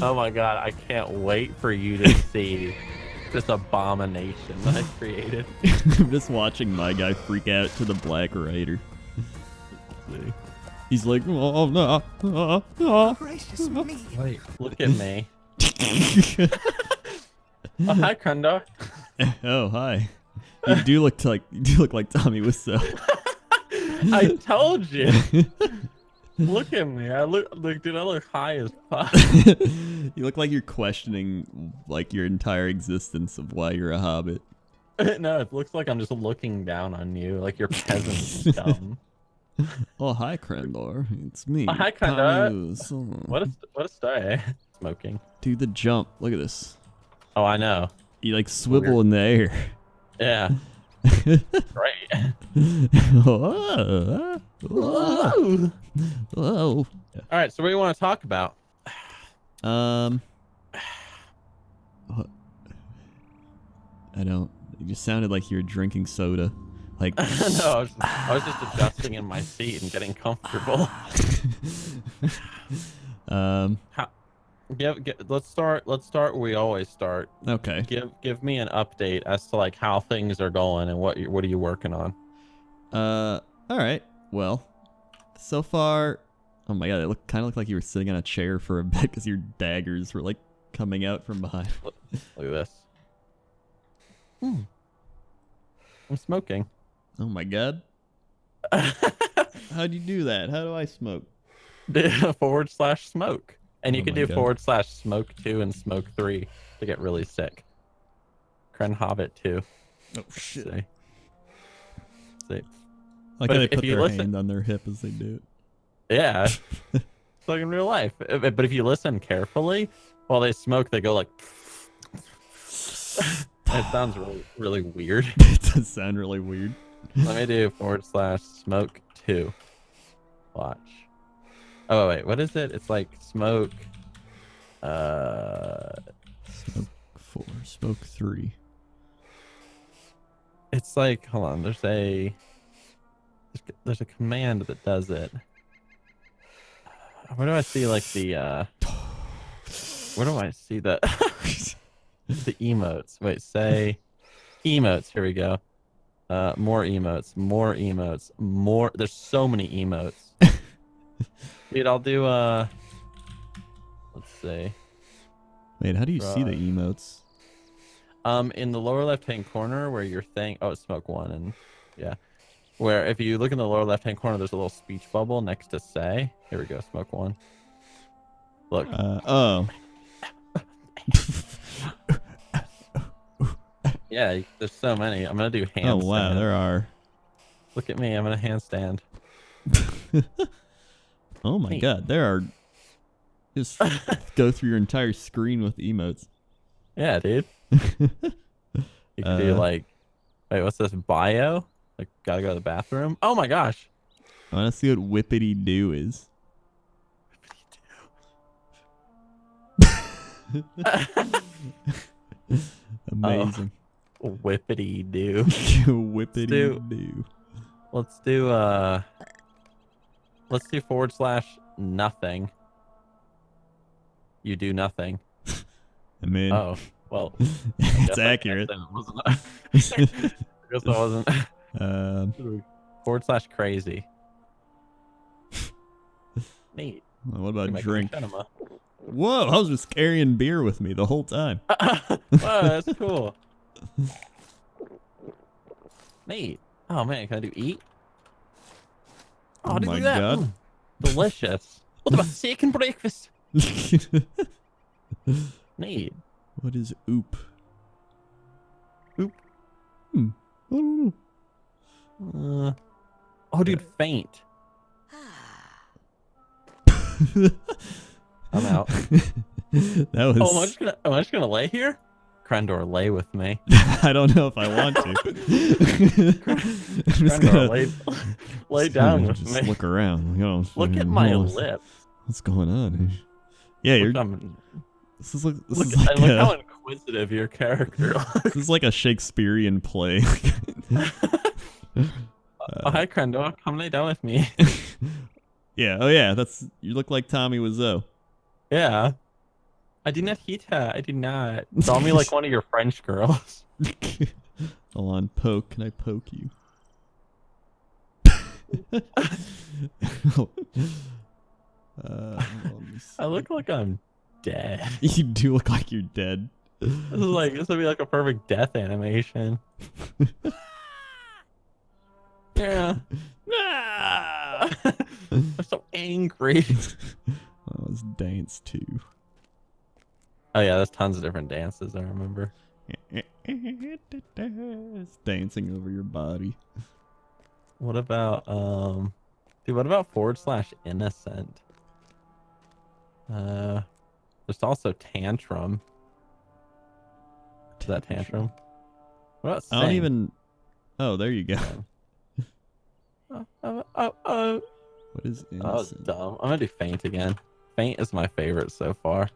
Oh my god, I can't wait for you to see this abomination that I created. I'm just watching my guy freak out to the Black Rider. Let's see. He's like, oh no, Gracious me. Wait, look at me. Oh, hi, Crendor. Oh hi. You do look like Tommy Wiseau. I told you. Look at me. Dude, I look high as fuck. You look like you're questioning like your entire existence of why you're a hobbit. No, it looks like I'm just looking down on you, like you're peasant dumb. Oh hi, Crendor. It's me. Oh, hi, Tommy Crendor. Wiseau. What a story. Smoking. Do the jump. Look at this. Oh, I know. You like swivel in the air. Yeah. Great. Whoa. Whoa. Whoa. All right, so what do you want to talk about? What? I don't. You just sounded like you were drinking soda. Like No, I was just adjusting in my seat and getting comfortable. Let's start where we always start. Okay. Give me an update as to like how things are going and what are you working on? All right. Well, so far, oh my god, it kind of looked like you were sitting on a chair for a bit because your daggers were like coming out from behind. Look at this. I'm smoking. Oh my god. How'd you do that? How do I smoke? /smoke. And you Oh can my do God. /smoke 2 and smoke 3 to get really sick. Kren Hobbit 2. Oh shit. See. Like But how they if put you their listen- hand on their hip as they do it. Yeah. It's like in real life. But if you listen carefully, while they smoke, they go like. It sounds really, really weird. It does sound really weird. Let me do /smoke 2. Watch. Oh wait, what is it? It's like smoke. Smoke 4, smoke 3. It's like, hold on. There's a command that does it. Where do I see like the where do I see the the emotes? Wait, say emotes. Here we go. More emotes, more emotes, more. There's so many emotes. Dude, I'll do let's see. Wait, how do you see the emotes? In the lower left hand corner where your thing, oh, it's smoke 1, and yeah, where if you look in the lower left hand corner, there's a little speech bubble next to say. Here we go, smoke 1. Look. Oh. Yeah, there's so many. I'm gonna do handstand. Oh wow, there are. Look at me, I'm gonna handstand. Oh my Neat. god, there are. Just go through your entire screen with emotes. Yeah, dude. You can do like, wait, what's this? Bio? Like, gotta go to the bathroom? Oh my gosh. I want to see what whippity do is. Amazing. Whippity do. Whippity do- do. Let's do /nothing. You do nothing. I mean, Oh, well. it's accurate. I guess I wasn't. /crazy. Neat. What about Make a drink? cinema. Whoa, I was just carrying beer with me the whole time. Wow, that's cool. Neat. Oh man, can I do eat? Oh dude, my look at that. God. Delicious. What about second breakfast? Neat. What is oop? Oop. I don't know. Oh, dude, faint. I'm out. That was. Oh, am I just gonna lay here? Crendor, lay with me. I don't know if I want to. I'm just Crendor, gonna lay down with just me. look around. Look at my lips. What's going on? Yeah, you're. This is like Look like how inquisitive your character looks. this is like a Shakespearean play. Oh, hi, Crendor. Come lay down with me. Yeah. Oh yeah. You look like Tommy Wiseau. Yeah. I did not hit her. I did not. Call me like one of your French girls. Hold on, poke. Can I poke you? Hold on, let me see. I look like I'm dead. You do look like you're dead. This would be like a perfect death animation. Yeah. I'm so angry. Oh, it's dance too. Oh yeah, there's tons of different dances I remember. It's dancing over your body. What about dude, what about /innocent? There's also tantrum. Is that tantrum? What about I don't sing? even. Oh, there you go. What is Oh, innocent? dumb. I'm gonna do faint again. Faint is my favorite so far.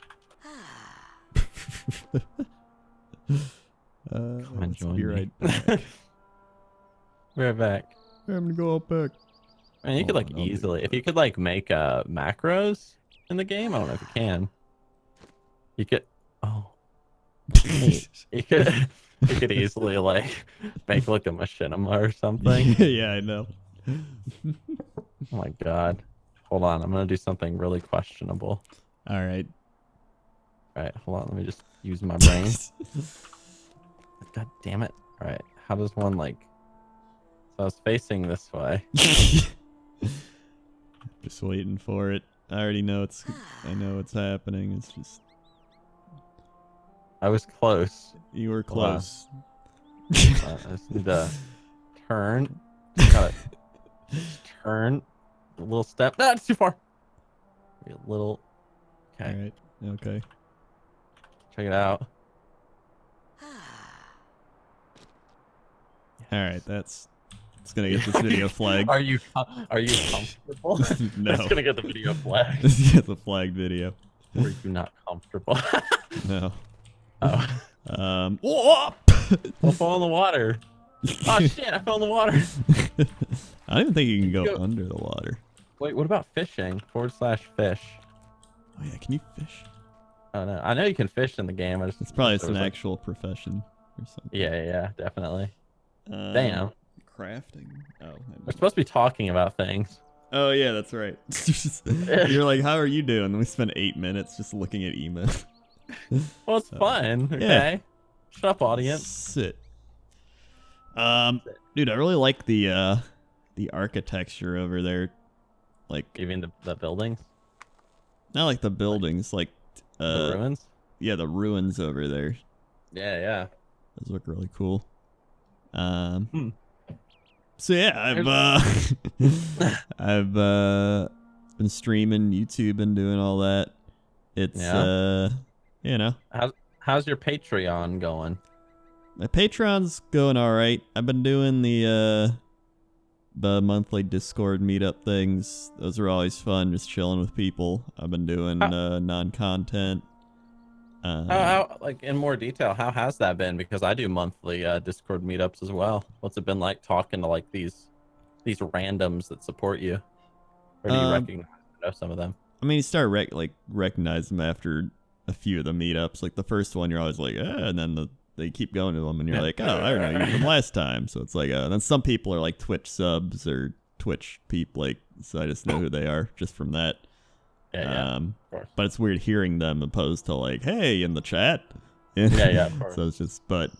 Come and let's join be me. right back. Be right back. I'm gonna go up back. And you could Hold like on, I'll do easily, that. if you could like make macros in the game. I don't know if you can. You could. Oh. Wait, you could easily like make like a machinima or something. Yeah, I know. Oh my god. Hold on, I'm gonna do something really questionable. All right. Alright, hold on, let me just use my brain. God damn it. Alright, how does one like... So I was facing this way. Just waiting for it. I already know it's. I know what's happening. It's just I was close. you were Hold on. close. I just need to turn. Gotta turn. A little step. Ah, it's too far. Maybe a little. Okay, All right. Okay. check it out. All right. That's. It's gonna get this video flagged. Are you comfortable? No. It's gonna get the video flagged. This gets a flagged video. Were you not comfortable? No. Oh. Whoa! I'll fall in the water. Oh shit, I fell in the water. I don't even think you can go Go. under the water. Wait, what about fishing? /fish. Oh yeah, can you fish? Oh no, I know you can fish in the game. I just It's probably there an was, like- actual profession or something. Yeah, definitely. Damn. Crafting. Oh. We're supposed to be talking about things. Oh yeah, that's right. You're like, how are you doing? And we spent 8 minutes just looking at emails. Well, it's fun. Okay. Shut up, audience. Sit. Dude, I really like the architecture over there. Like, Even the buildings, not like the buildings, like the ruins. yeah, the ruins over there. Yeah. Those look really cool. So yeah, I've been streaming YouTube and doing all that. It's you know, How's your Patreon going? my Patreon's going all right. I've been doing the monthly Discord meetup things. Those are always fun, just chilling with people. I've been doing non-content. How, like in more detail, how has that been? Because I do monthly Discord meetups as well. What's it been like talking to like these randoms that support you? Or do you recognize some of them? I mean, you start recognizing them after a few of the meetups. Like the first one, you're always like, and then they keep going to them, and you're like, oh, I don't know, you from last time. So it's like, and then some people are like Twitch subs or Twitch people, like, so I just know who they are just from that. Yeah, of course. But it's weird hearing them opposed to like, hey, in the chat. Yeah, of course. So it's just, but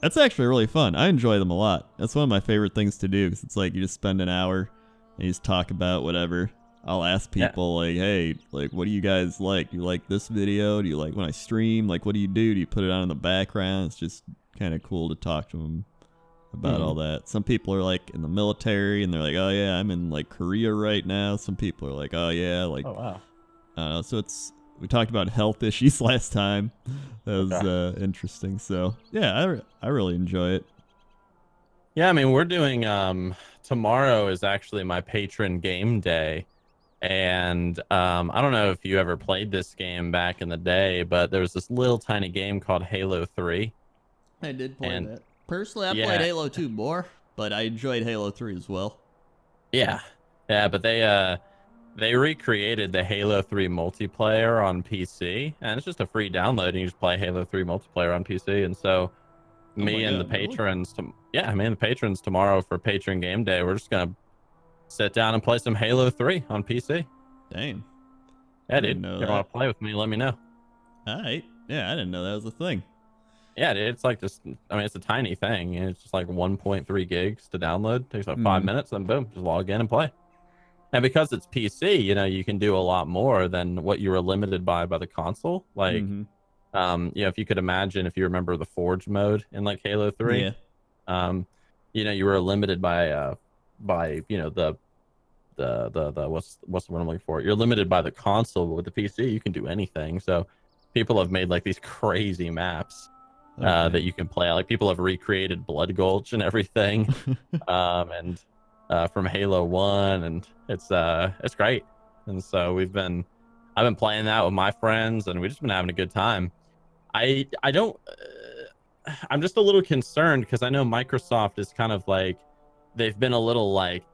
that's actually really fun. I enjoy them a lot. That's one of my favorite things to do because it's like you just spend an hour and you just talk about whatever. I'll ask people like, hey, like, what do you guys like? Do you like this video? Do you like when I stream? Like, what do you do? Do you put it on in the background? It's just kind of cool to talk to them about all that. Some people are like in the military and they're like, oh yeah, I'm in like Korea right now. Some people are like, oh yeah, like, Oh wow. I don't know. So we talked about health issues last time. That was interesting. So yeah, I really enjoy it. Yeah, I mean, we're doing tomorrow is actually my patron game day. And I don't know if you ever played this game back in the day, but there was this little tiny game called Halo 3. I did play And- that. Personally, I yeah. played Halo 2 more, but I enjoyed Halo 3 as well. Yeah, but they They recreated the Halo 3 multiplayer on PC, and it's just a free download, and you just play Halo 3 multiplayer on PC. And so, Oh my me and the God, really? patrons, the patrons tomorrow for Patron Game Day, we're just gonna sit down and play some Halo 3 on PC. Dang. Yeah, I dude. didn't know If you that. want to play with me, let me know. All right. Yeah, I didn't know that was a thing. Yeah, dude, it's like just, I mean, it's a tiny thing. And it's just like 1.3 gigs to download. Takes like 5 minutes, and boom, just log in and play. And because it's PC, you can do a lot more than what you were limited by the console. Like, if you could imagine, if you remember the Forge mode in like Halo 3, Yeah. you were limited by the what's the word I'm looking for? You're limited by the console, but with the PC, you can do anything. So people have made like these crazy maps that you can play. Like people have recreated Blood Gulch and everything, and from Halo 1, and it's great. And so I've been playing that with my friends, and we've just been having a good time. I don't I'm just a little concerned because I know Microsoft is kind of like, they've been a little like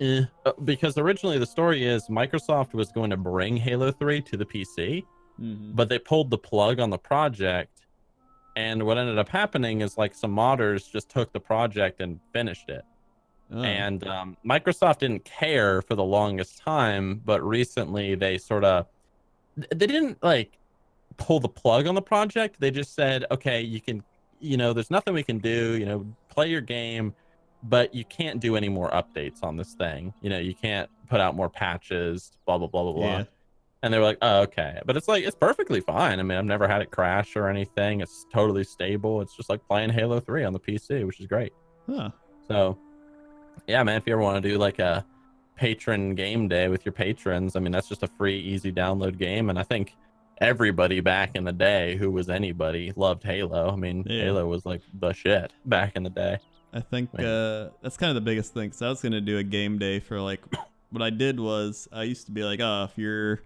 because originally the story is Microsoft was going to bring Halo 3 to the PC, but they pulled the plug on the project. And what ended up happening is like some modders just took the project and finished it. And Microsoft didn't care for the longest time, but recently they didn't like pull the plug on the project. They just said, okay, you can, there's nothing we can do, play your game, but you can't do any more updates on this thing. You can't put out more patches, blah, blah, blah, blah, blah. Yeah. And they were like, oh, okay. But it's like, it's perfectly fine. I mean, I've never had it crash or anything. It's totally stable. It's just like playing Halo 3 on the PC, which is great. Huh. So, yeah, man, if you ever want to do like a patron game day with your patrons, I mean, that's just a free, easy download game. And I think everybody back in the day who was anybody loved Halo. I mean, Halo was like the shit back in the day. I think that's kind of the biggest thing. So I was going to do a game day for like, what I did was I used to be like, oh, if you're,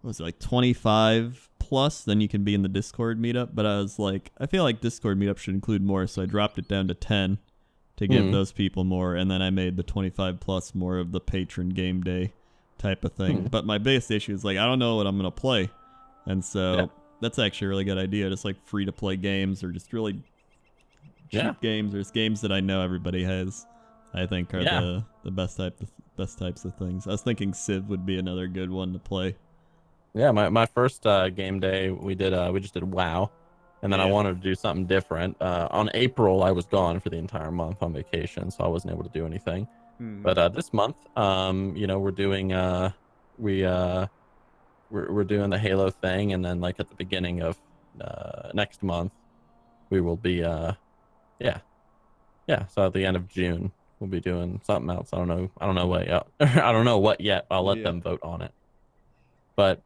what was it, like 25 plus, then you can be in the Discord meetup. But I was like, I feel like Discord meetup should include more. So I dropped it down to 10 to give those people more. And then I made the 25 plus more of the patron game day type of thing. But my biggest issue is like, I don't know what I'm going to play. And so that's actually a really good idea. Just like free to play games or just really cheap games. There's games that I know everybody has, I think are the best types of things. I was thinking Civ would be another good one to play. Yeah, my first game day we just did WoW, and then I wanted to do something different. On April I was gone for the entire month on vacation, so I wasn't able to do anything. But this month, we're doing we're doing the Halo thing, and then like at the beginning of next month we will be so at the end of June we'll be doing something else. I don't know what yet. I don't know what yet. I'll let them vote on it. But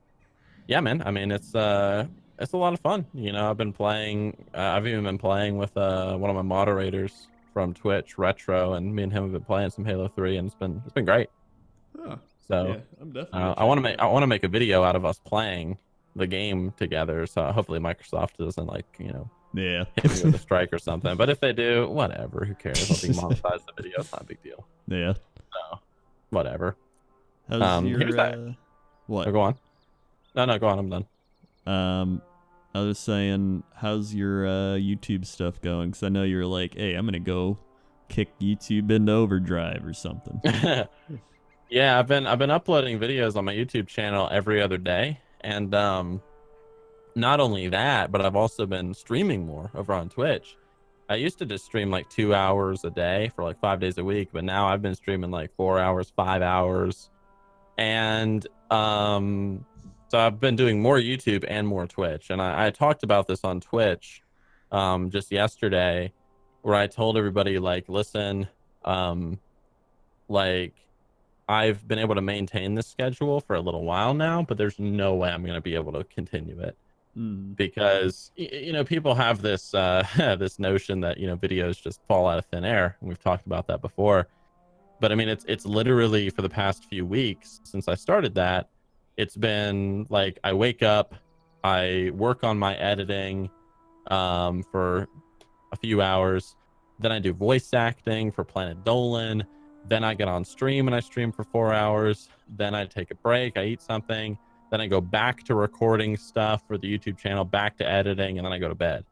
yeah, man, I mean, it's a lot of fun. I've been playing, I've even been playing with one of my moderators from Twitch, Retro, and me and him have been playing some Halo 3, and it's been great. So I'm definitely I want to make a video out of us playing the game together. So hopefully Microsoft doesn't hit me with a strike or something. But if they do, whatever. Who cares? I'll demonetize the video. It's not a big deal. Yeah. So whatever. How's Here's that. What? Oh, go on. No, go on. I'm done. I was saying, how's your YouTube stuff going? Because I know you're like, hey, I'm gonna go kick YouTube into overdrive or something. Yeah, I've been uploading videos on my YouTube channel every other day, and not only that, but I've also been streaming more over on Twitch. I used to just stream like 2 hours a day for like 5 days a week, but now I've been streaming like 4 hours, 5 hours, and so I've been doing more YouTube and more Twitch. And I talked about this on Twitch just yesterday, where I told everybody, like, listen, like, I've been able to maintain this schedule for a little while now, but there's no way I'm going to be able to continue it. Because, people have this this notion that, videos just fall out of thin air. And we've talked about that before. But I mean, it's literally for the past few weeks since I started that, it's been like I wake up, I work on my editing for a few hours, then I do voice acting for Planet Dolan, Then I get on stream and I stream for 4 hours. Then I take a break, I eat something. Then I go back to recording stuff for the YouTube channel, back to editing, and then I go to bed.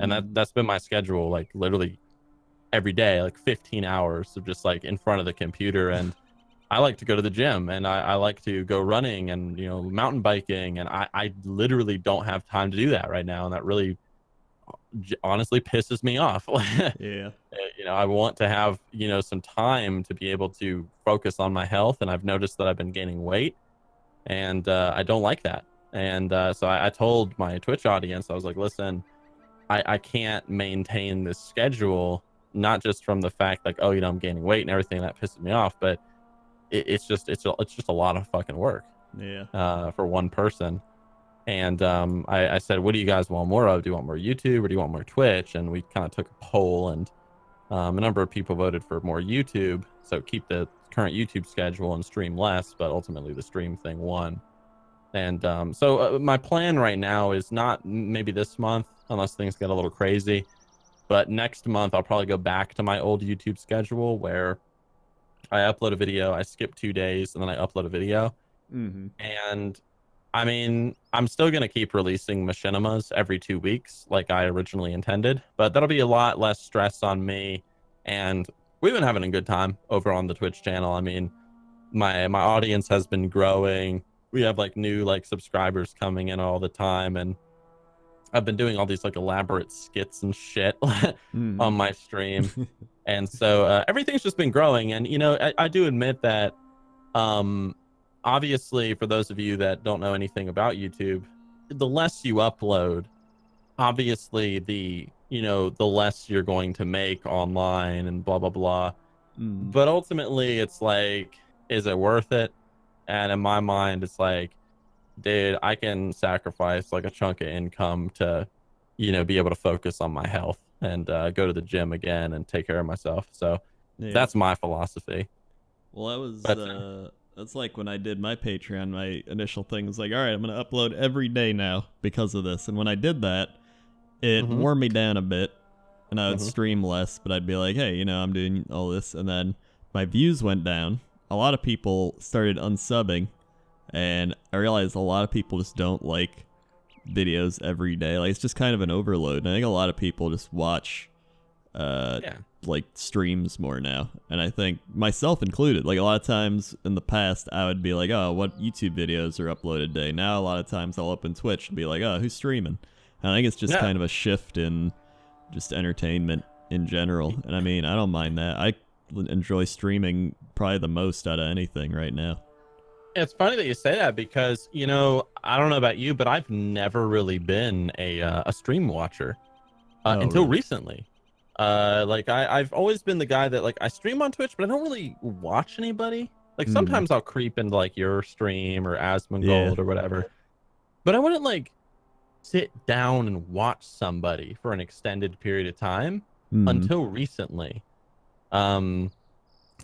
And that's been my schedule, like literally every day, like 15 hours of just like in front of the computer. And I like to go to the gym, and I like to go running and, you know, mountain biking. And I literally don't have time to do that right now. And that really honestly pisses me off. Yeah. You know, I want to have, you know, some time to be able to focus on my health. And I've noticed that I've been gaining weight, and I don't like that. And so I told my Twitch audience, I was like, listen, I can't maintain this schedule, not just from the fact like, oh, you know, I'm gaining weight and everything that pisses me off, but it's just a lot of fucking work. Yeah. For one person. And I said, what do you guys want more of? Do you want more YouTube or do you want more Twitch? And we kind of took a poll, and a number of people voted for more YouTube. So keep the current YouTube schedule and stream less, but ultimately the stream thing won. And so my plan right now is not maybe this month, unless things get a little crazy, but next month I'll probably go back to my old YouTube schedule where I upload a video, I skip 2 days, and then I upload a video. And I mean, I'm still going to keep releasing machinimas every 2 weeks like I originally intended, but that'll be a lot less stress on me. And we've been having a good time over on the Twitch channel. I mean, my audience has been growing. We have like new like subscribers coming in all the time, and I've been doing all these like elaborate skits and shit on my stream. And so everything's just been growing. And, you know, I do admit that obviously, for those of you that don't know anything about YouTube, the less you upload, obviously the less you're going to make online and blah blah blah. But ultimately it's like, is it worth it? And in my mind it's like, dude, I can sacrifice like a chunk of income to, you know, be able to focus on my health and go to the gym again and take care of myself. So that's my philosophy. Well, that was that's like when I did my Patreon. My initial thing was like, all right, I'm going to upload every day now because of this. And when I did that, it wore me down a bit, and I would stream less, but I'd be like, hey, you know, I'm doing all this. And then my views went down. A lot of people started unsubbing, and I realized a lot of people just don't like videos every day. Like, it's just kind of an overload. And I think a lot of people just watch like streams more now, and I think myself included. Like, a lot of times in the past I would be like, oh, what YouTube videos are uploaded today? Now a lot of times I'll open Twitch and be like, oh, who's streaming? And I think it's just kind of a shift in just entertainment in general. And I mean, I don't mind that. I enjoy streaming probably the most out of anything right now. It's funny that you say that, because, you know, I don't know about you, but I've never really been a stream watcher until recently. Like I've always been the guy that, like, I stream on Twitch, but I don't really watch anybody. Like, sometimes I'll creep into like your stream or Asmongold or whatever, but I wouldn't like sit down and watch somebody for an extended period of time until recently.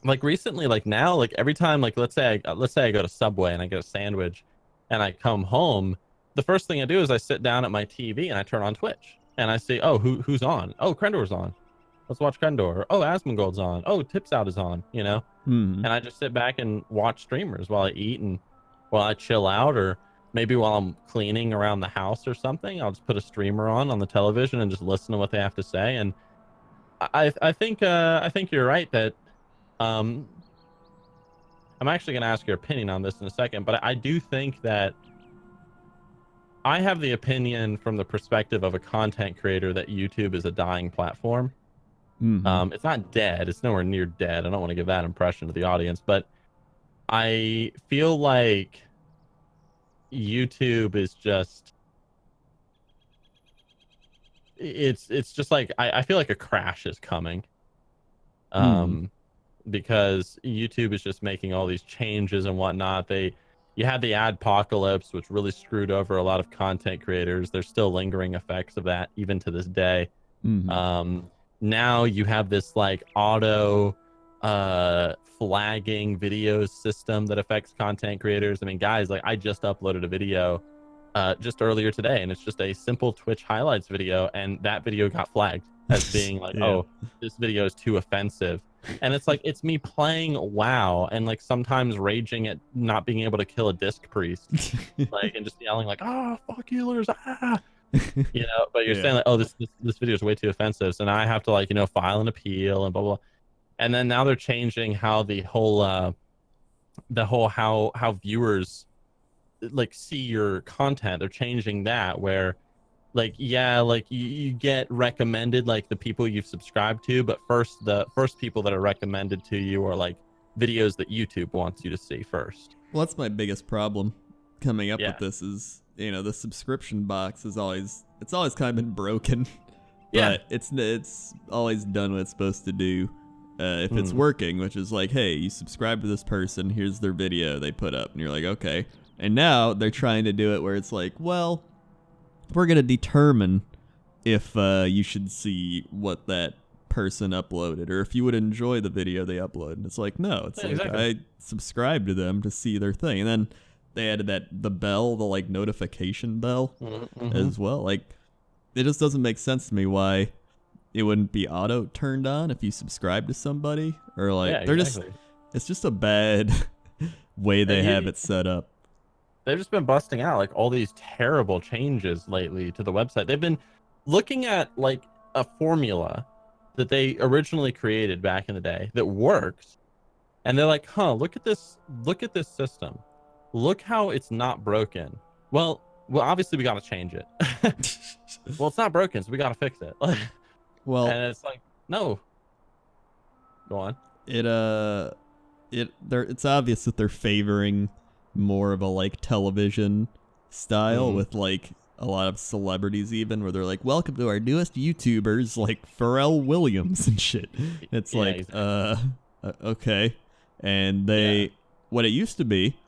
Like recently, like now, like every time, like let's say I go to Subway and I get a sandwich and I come home, the first thing I do is I sit down at my TV and I turn on Twitch and I see, oh, who's on? Oh, Crendor's on. Let's watch Crendor. Oh, Asmongold's on. Oh, Tips Out is on, you know? And I just sit back and watch streamers while I eat and while I chill out, or maybe while I'm cleaning around the house or something. I'll just put a streamer on the television and just listen to what they have to say. And I think you're right that I'm actually going to ask your opinion on this in a second, but I do think that I have the opinion from the perspective of a content creator that YouTube is a dying platform. It's not dead. It's nowhere near dead. I don't want to give that impression to the audience, but I feel like YouTube is just, it's just like, I feel like a crash is coming. Because YouTube is just making all these changes and whatnot. You had the adpocalypse, which really screwed over a lot of content creators. There's still lingering effects of that even to this day. Now you have this like auto flagging videos system that affects content creators. I mean, guys, like I just uploaded a video just earlier today, and it's just a simple Twitch highlights video, and that video got flagged as being like, oh, this video is too offensive. And it's like, it's me playing WoW and like sometimes raging at not being able to kill a disc priest, like, and just yelling like, "Oh, fuck healers, ah!" You know, but you're saying like, "Oh, this video is way too offensive," so now I have to like, you know, file an appeal and blah blah. And then now they're changing how the whole how viewers like see your content. They're changing that where like, yeah, like you get recommended like the people you've subscribed to, but the first people that are recommended to you are like videos that YouTube wants you to see first. Well, that's my biggest problem coming up Yeah. with this is, you know, the subscription box is always kind of been broken. Yeah. But it's always done what it's supposed to do. If it's working, which is like, hey, you subscribe to this person, here's their video they put up, and you're like, okay. And now they're trying to do it where it's like, well, we're gonna determine if you should see what that person uploaded, or if you would enjoy the video they upload. And it's like, no, it's like exactly. I subscribe to them to see their thing, and then they added the bell, the like notification bell as well. Like, it just doesn't make sense to me why it wouldn't be auto turned on if you subscribe to somebody, or like it's just a bad way they have it set up. They've just been busting out like all these terrible changes lately to the website. They've been looking at like a formula that they originally created back in the day that works, and they're like, huh, look at this system, look how it's not broken. Well, obviously we got to change it. Well, it's not broken, so we got to fix it. Well, and it's like, no, go on. It's obvious that they're favoring more of a like television style with like a lot of celebrities, even where they're like, welcome to our newest YouTubers like Pharrell Williams and shit. It's like, okay. And what it used to be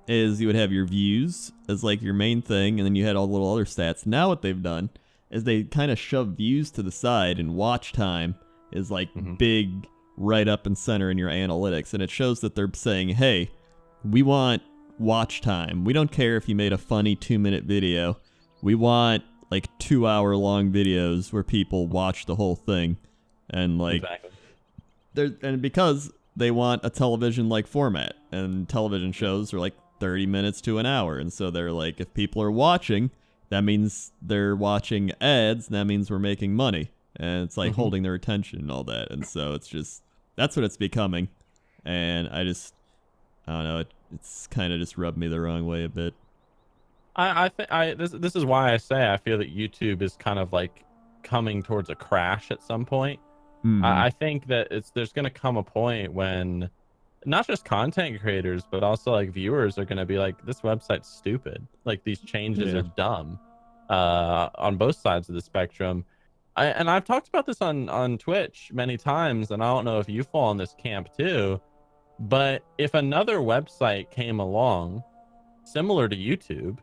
is you would have your views as like your main thing, and then you had all the little other stats. Now what they've done is they kind of shove views to the side, and watch time is like big right up and center in your analytics. And it shows that they're saying, hey, we want watch time. We don't care if you made a funny 2-minute video. We want like 2-hour-long videos where people watch the whole thing. And like, and because they want a television-like format, and television shows are like 30 minutes to an hour. And so they're like, if people are watching, that means they're watching ads, and that means we're making money. And it's like holding their attention and all that. And so it's just, that's what it's becoming. And I don't know, it's kind of just rubbed me the wrong way a bit. This is why I say I feel that YouTube is kind of like coming towards a crash at some point. I think that there's going to come a point when not just content creators, but also like viewers are going to be like, this website's stupid. Like, these changes are dumb on both sides of the spectrum. And I've talked about this on Twitch many times, and I don't know if you fall in this camp too, but if another website came along similar to YouTube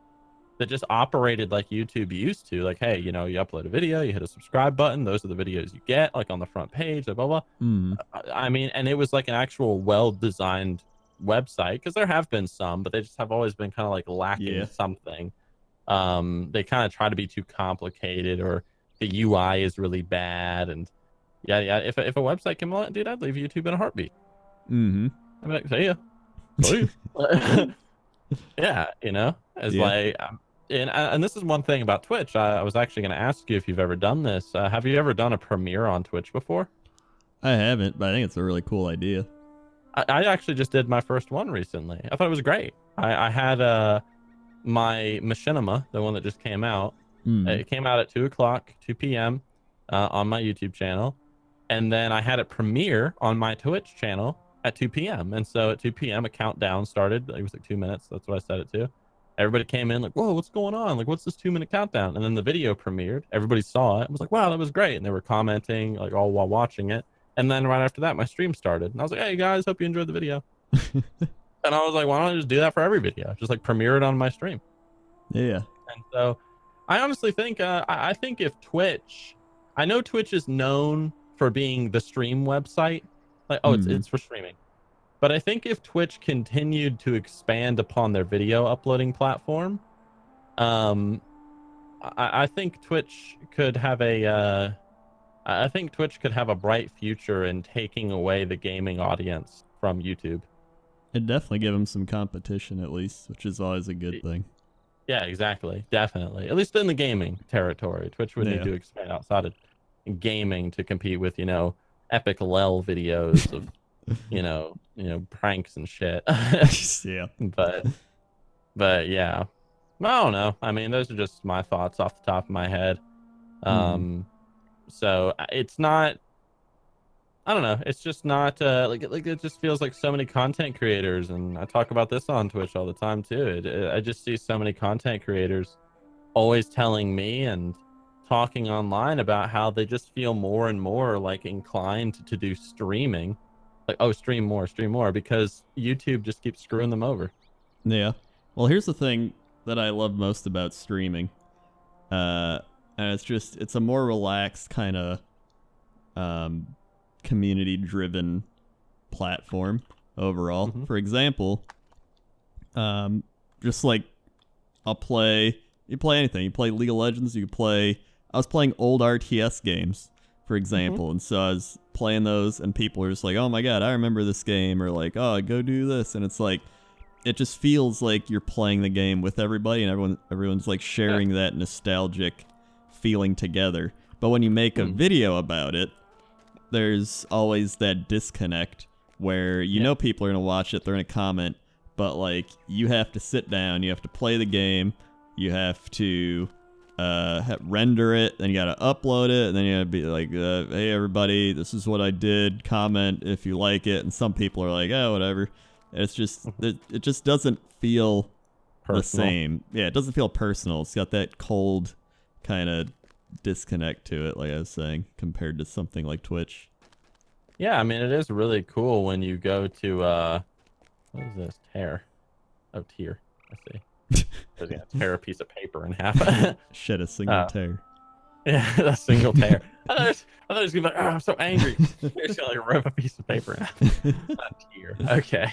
that just operated like YouTube used to, like, hey, you know, you upload a video, you hit a subscribe button, those are the videos you get, like on the front page, blah blah blah. I mean, and it was like an actual well-designed website, because there have been some, but they just have always been kind of like lacking something. They kind of try to be too complicated, or the UI is really bad, and if a website came along, dude, I'd leave YouTube in a heartbeat. I'm like, see ya. Yeah, you know, it's like, and this is one thing about Twitch. I was actually going to ask you if you've ever done this. Have you ever done a premiere on Twitch before? I haven't, but I think it's a really cool idea. I actually just did my first one recently. I thought it was great. I had my Machinima, the one that just came out. It came out at 2 p.m. On my YouTube channel, and then I had it premiere on my Twitch channel at 2 p.m. And so at 2 p.m. a countdown started. It was like 2 minutes. That's what I set it to. Everybody came in like, whoa, what's going on? Like, what's this 2-minute countdown? And then the video premiered. Everybody saw it. I was like, wow, that was great. And they were commenting like all while watching it. And then right after that, my stream started. And I was like, hey guys, hope you enjoyed the video. And I was like, why don't I just do that for every video? Just like premiere it on my stream. Yeah. And so I honestly think, I think if Twitch, I know Twitch is known for being the stream website. Like, oh, it's for streaming. But I think if Twitch continued to expand upon their video uploading platform, I think Twitch could have a I think Twitch could have a bright future in taking away the gaming audience from YouTube. It'd definitely give them some competition at least, which is always a good thing. Yeah, exactly. Definitely. At least in the gaming territory. Twitch would need Yeah. to expand outside of gaming to compete with, epic lel videos of, pranks and shit. Yeah. But yeah. I don't know. I mean, those are just my thoughts off the top of my head. So it's not, I don't know. It's just not like it just feels like so many content creators, and I talk about this on Twitch all the time too. I just see so many content creators always telling me and talking online about how they just feel more and more like inclined to do streaming, like, oh, stream more, because YouTube just keeps screwing them over. Yeah. Well, here's the thing that I love most about streaming. And it's a more relaxed kind of community-driven platform overall. For example, just like you play anything. You play League of Legends, I was playing old RTS games, for example, and so I was playing those, and people are just like, oh my god, I remember this game, or like, oh, go do this, and it's like, it just feels like you're playing the game with everybody, and everyone's like sharing that nostalgic feeling together. But when you make a video about it, there's always that disconnect where people are gonna watch it, they're gonna comment, but like you have to sit down, you have to play the game, you have to render it, then you gotta upload it, and then you gotta be like, hey everybody, this is what I did, comment if you like it, and some people are like, oh, whatever. It's just it just doesn't feel personal. The same. Yeah, it doesn't feel personal. It's got that cold kind of disconnect to it, like I was saying, compared to something like Twitch. Yeah, I mean, it is really cool when you go to what is this? Tear. Oh, tear. I see. I was gonna tear a piece of paper in half. Shed a single tear. Yeah, a single tear. I thought it was gonna be like, oh, I'm so angry. You're just gonna like rip a piece of paper in half. Not tear. Okay.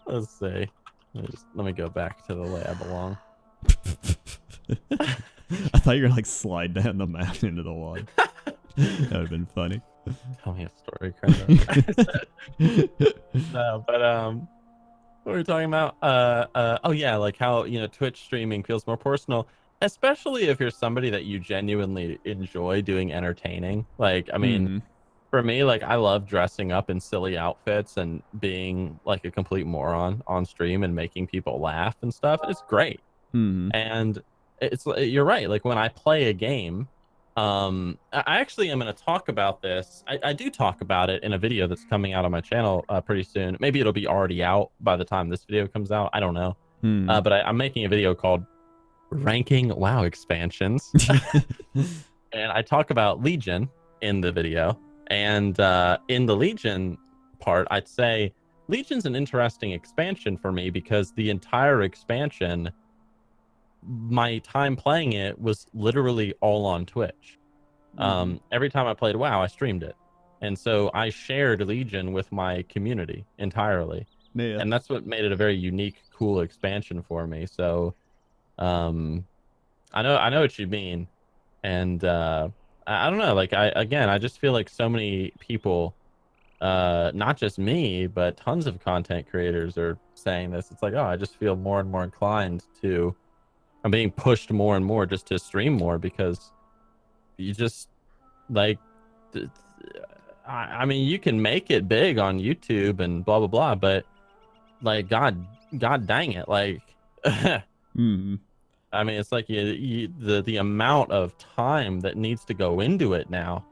Let's see. Let me go back to the way I belong. I thought you were gonna like slide down the mountain into the water. That would have been funny. Tell me a story, Crendor. No, but what were we talking about? Oh yeah, like how Twitch streaming feels more personal, especially if you're somebody that you genuinely enjoy doing entertaining. Like, I mean, for me, like, I love dressing up in silly outfits and being like a complete moron on stream and making people laugh and stuff. It's great. And you're right. Like when I play a game, I actually am going to talk about this. I do talk about it in a video that's coming out on my channel pretty soon. Maybe it'll be already out by the time this video comes out. I don't know. But I'm making a video called Ranking WoW Expansions. And I talk about Legion in the video. And in the Legion part, I'd say Legion's an interesting expansion for me because the entire expansion, my time playing it was literally all on Twitch. Every time I played WoW, I streamed it. And so I shared Legion with my community entirely. Yeah. And that's what made it a very unique, cool expansion for me. So I know what you mean. And I don't know, like I just feel like so many people, not just me, but tons of content creators are saying this. It's like, oh, I just feel more and more inclined to, I'm being pushed more and more just to stream more because you just like, I mean, you can make it big on YouTube and blah, blah, blah, but like, God dang it. Like, I mean, it's like the amount of time that needs to go into it now,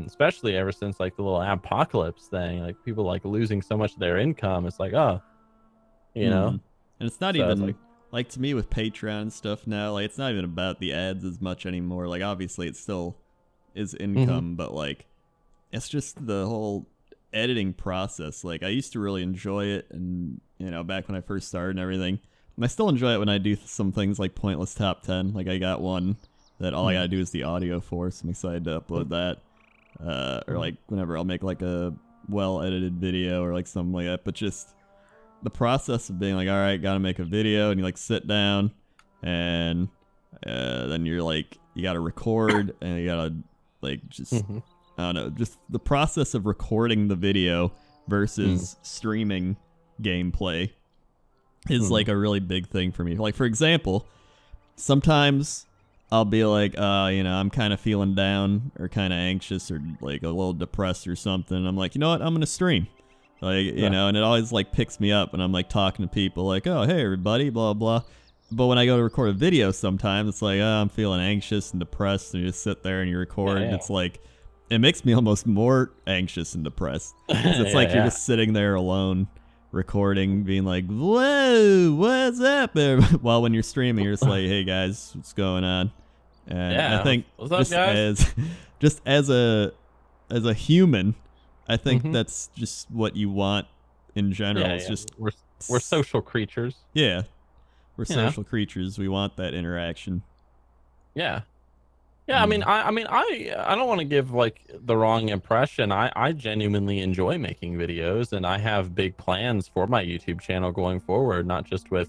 especially ever since like the little apocalypse thing, like people like losing so much of their income. It's like, oh, know, and it's not even like to me with Patreon and stuff now, like it's not even about the ads as much anymore. Like obviously it still is income, but like it's just the whole editing process. Like I used to really enjoy it, and back when I first started and everything. And I still enjoy it when I do some things like Pointless Top 10. Like I got one that all I gotta do is the audio for, so I'm excited to upload that. Or like whenever I'll make like a well-edited video or like something like that. But just the process of being like, all right, gotta make a video, and you like sit down, and then you're like, you gotta record, and you gotta Like, just, I don't know, just the process of recording the video versus streaming gameplay is like a really big thing for me. Like, for example, sometimes I'll be like, I'm kind of feeling down or kind of anxious or like a little depressed or something. I'm like, you know what? I'm going to stream. Like, you know, and it always like picks me up and I'm like talking to people like, oh, hey, everybody, blah, blah. But when I go to record a video sometimes, it's like, oh, I'm feeling anxious and depressed, and you just sit there and you record. And it's like, it makes me almost more anxious and depressed. It's like you're just sitting there alone recording, being like, whoa, what's up? While when you're streaming, you're just like, hey, guys, what's going on? And I think what's up, just as a human, I think that's just what you want in general. It's just we're social creatures. Yeah. We're social creatures. We want that interaction. Yeah. Yeah, I mean, I don't want to give like the wrong impression. I genuinely enjoy making videos, and I have big plans for my YouTube channel going forward, not just with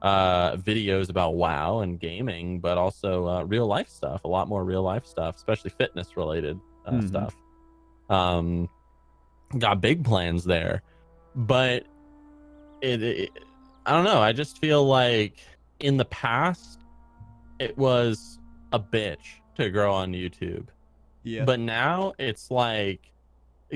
videos about WoW and gaming, but also real life stuff, a lot more real life stuff, especially fitness related stuff. Got big plans there, but I don't know. I just feel like in the past, it was a bitch to grow on YouTube. Yeah. But now it's like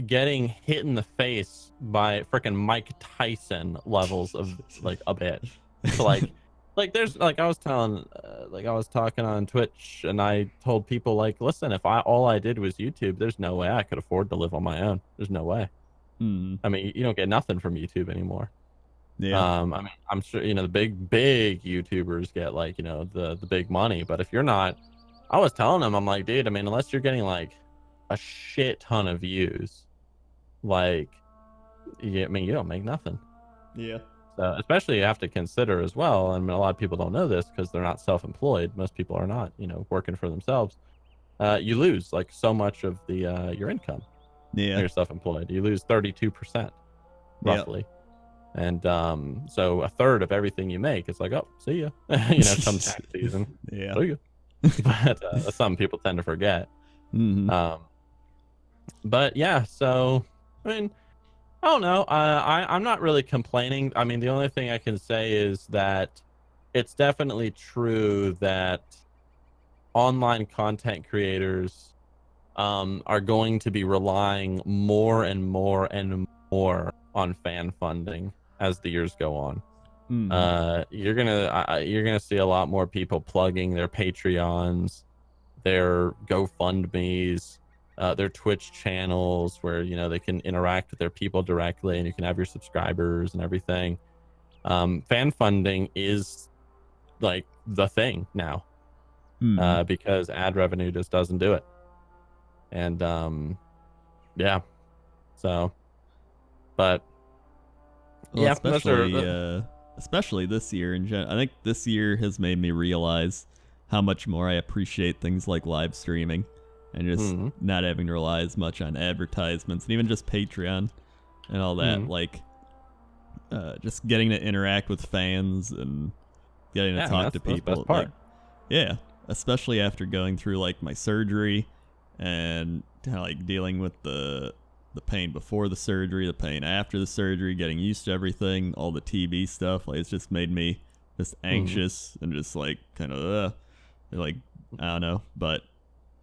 getting hit in the face by freaking Mike Tyson levels of like a bitch. So like there's like I was talking on Twitch and I told people like, listen, if all I did was YouTube, there's no way I could afford to live on my own. There's no way. I mean, you don't get nothing from YouTube anymore. Yeah. I mean, I'm sure, the big YouTubers get like, the big money, but if you're not, I was telling them, I'm like, dude, I mean, unless you're getting like a shit ton of views, like, I mean, you don't make nothing. Yeah. So especially you have to consider as well. I mean, a lot of people don't know this because they're not self-employed. Most people are not, working for themselves. You lose like so much of the your income. Yeah. When you're self-employed. You lose 32% roughly. Yep. And so a third of everything you make, it's like, oh, see ya. Come tax season. Yeah. See ya. But some people tend to forget. But yeah, so I mean, I don't know. I'm not really complaining. I mean, the only thing I can say is that it's definitely true that online content creators are going to be relying more and more and more on fan funding as the years go on. You're gonna see a lot more people plugging their Patreons, their GoFundMes, their Twitch channels where they can interact with their people directly and you can have your subscribers and everything. Fan funding is like the thing now, because ad revenue just doesn't do it. And yeah, so but well, yeah, especially this year in general. I think this year has made me realize how much more I appreciate things like live streaming and just not having to rely as much on advertisements and even just Patreon and all that. Like, just getting to interact with fans and getting to talk to people. Like, yeah, especially after going through like my surgery and kind of like dealing with the pain before the surgery, the pain after the surgery, getting used to everything, all the TB stuff. Like, it's just made me just anxious and just like kind of like, I don't know. But